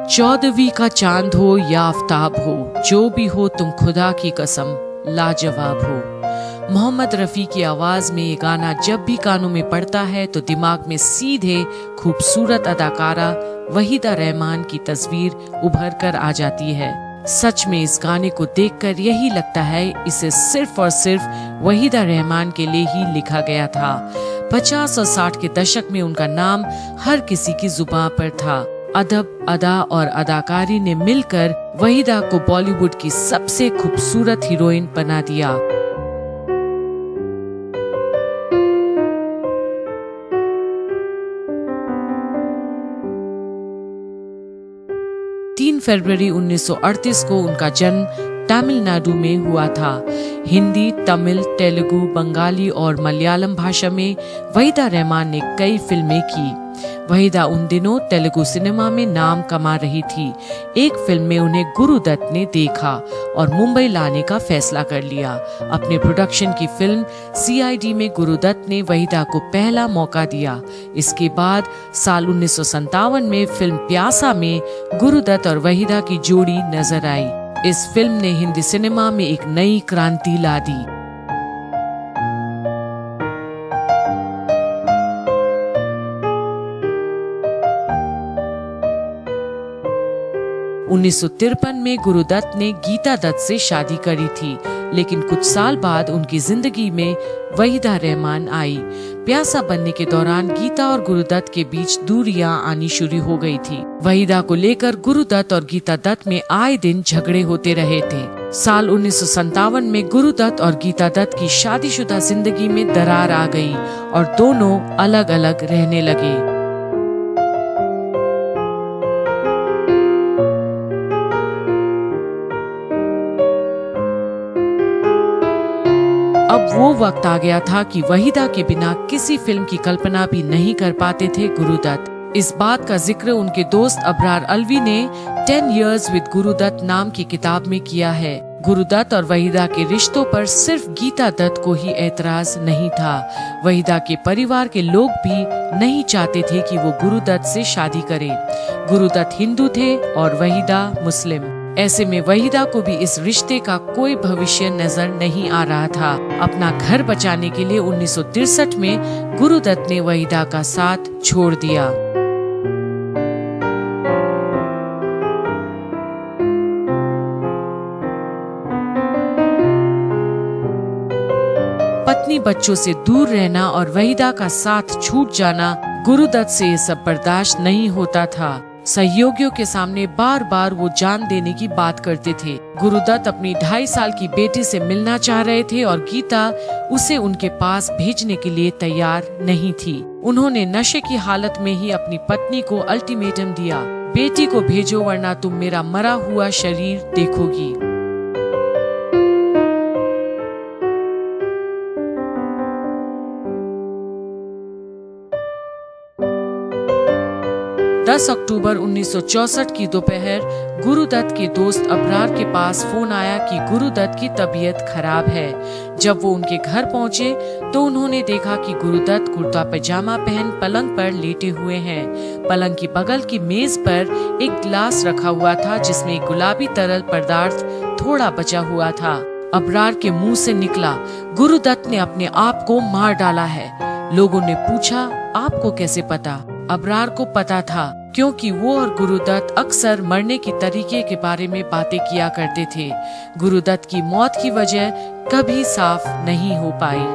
14वीं का चांद हो या आफताब हो, जो भी हो तुम खुदा की कसम लाजवाब हो। मोहम्मद रफ़ी की आवाज में ये गाना जब भी कानों में पड़ता है तो दिमाग में सीधे खूबसूरत अदाकारा वहीदा रहमान की तस्वीर उभर कर आ जाती है। सच में इस गाने को देखकर यही लगता है इसे सिर्फ और सिर्फ वहीदा रहमान के लिए ही लिखा गया था। 50 और 60 के दशक में उनका नाम हर किसी की जुबान पर था। अदब, अदा और अदाकारी ने मिलकर वहीदा को बॉलीवुड की सबसे खूबसूरत हीरोइन बना दिया। फरवरी 1938 को उनका जन्म तमिलनाडु में हुआ था। हिंदी, तमिल, तेलुगु, बंगाली और मलयालम भाषा में वहीदा रहमान ने कई फिल्में की। वहीदा उन दिनों तेलुगु सिनेमा में नाम कमा रही थी। एक फिल्म में उन्हें गुरुदत्त ने देखा और मुंबई लाने का फैसला कर लिया। अपने प्रोडक्शन की फिल्म CID में गुरुदत्त ने वहीदा को पहला मौका दिया। इसके बाद साल 1957 में फिल्म प्यासा में गुरुदत्त और वहीदा की जोड़ी नजर आई। इस फिल्म ने हिंदी सिनेमा में एक नई क्रांति ला दी। 1953 में गुरुदत्त ने गीता दत्त से शादी करी थी, लेकिन कुछ साल बाद उनकी जिंदगी में वहीदा रहमान आई। प्यासा बनने के दौरान गीता और गुरुदत्त के बीच दूरियां आनी शुरू हो गई थी। वहीदा को लेकर गुरुदत्त और गीता दत्त में आए दिन झगड़े होते रहे थे। साल 1957 में गुरुदत्त और गीता दत्त की शादीशुदा जिंदगी में दरार आ गई और दोनों अलग अलग रहने लगे। अब वो वक्त आ गया था कि वहीदा के बिना किसी फिल्म की कल्पना भी नहीं कर पाते थे गुरुदत्त। इस बात का जिक्र उनके दोस्त अबरार अलवी ने 10 Years with गुरुदत्त नाम की किताब में किया है। गुरुदत्त और वहीदा के रिश्तों पर सिर्फ गीता दत्त को ही ऐतराज नहीं था। वहीदा के परिवार के लोग भी नहीं चाहते थे कि वो गुरुदत्त से शादी करे। गुरुदत्त हिंदू थे और वहीदा मुस्लिम। ऐसे में वहीदा को भी इस रिश्ते का कोई भविष्य नजर नहीं आ रहा था। अपना घर बचाने के लिए 1963 में गुरुदत्त ने वहीदा का साथ छोड़ दिया। पत्नी बच्चों से दूर रहना और वहीदा का साथ छूट जाना गुरुदत्त से ये सब बर्दाश्त नहीं होता था। सहयोगियों के सामने बार बार वो जान देने की बात करते थे। गुरुदत्त अपनी 2.5 साल की बेटी से मिलना चाह रहे थे और गीता उसे उनके पास भेजने के लिए तैयार नहीं थी। उन्होंने नशे की हालत में ही अपनी पत्नी को अल्टीमेटम दिया, बेटी को भेजो वरना तुम मेरा मरा हुआ शरीर देखोगी। 10 अक्टूबर 1964 की दोपहर गुरुदत्त के दोस्त अबरार के पास फोन आया कि गुरुदत्त की तबीयत खराब है। जब वो उनके घर पहुंचे तो उन्होंने देखा कि गुरुदत्त कुर्ता पैजामा पहन पलंग पर लेटे हुए हैं। पलंग की बगल की मेज पर एक गिलास रखा हुआ था जिसमें एक गुलाबी तरल पदार्थ थोड़ा बचा हुआ था। अबरार के मुंह से निकला, गुरुदत्त ने अपने आप को मार डाला है। लोगों ने पूछा, आपको कैसे पता? अबरार को पता था क्योंकि वो और गुरुदत्त अक्सर मरने के तरीके के बारे में बातें किया करते थे। गुरुदत्त की मौत की वजह कभी साफ नहीं हो पाई।